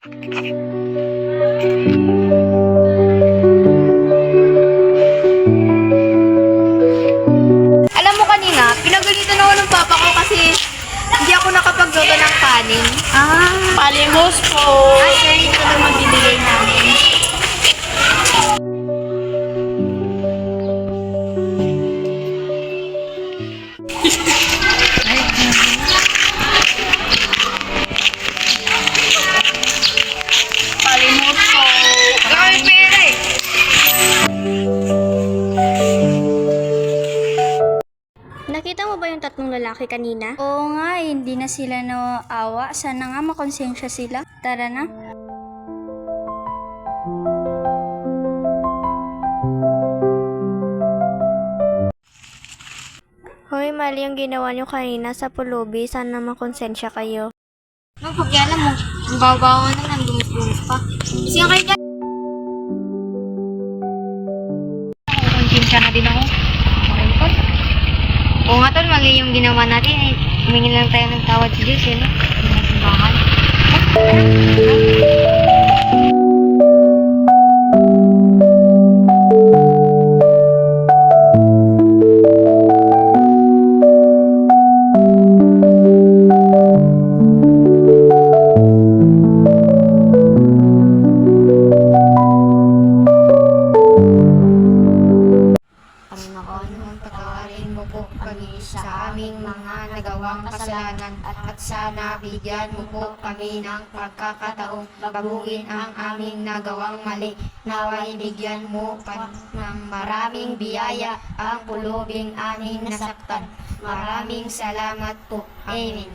Alam mo kanina, pinagalitan ako ng papa ko kasi hindi ako nakapagluto ng kanin. Palimos po. Actually, ito lang magbibigay namin. Palimos po. Gawin pera eh. Nakita mo ba yung tatlong lalaki kanina? Oo nga, hindi na sila naawa. Sana nga makonsensya sila. Tara na. Hoy, mali ang ginawa nyo kanina sa pulubi. Sana makonsensya kayo. No, pakialam mo, ang babawa na lang, lumus-lumus pa. Kasi nga kayo dyan. Konsensya na din ako. Okay po. Oo nga tol, mali yung ginawa natin eh. Humingi lang tayo ng tawad sa Diyos eh, no? Hindi natin bakal. Panginoon, patawarin mo po kami sa aming mga nagawang kasalanan at sana bigyan mo po kami ng pagkakataong baguhin ang aming nagawang mali. Naway bigyan mo pa ng maraming biyaya ang pulubing aming nasaktan. Maraming salamat po. Amen.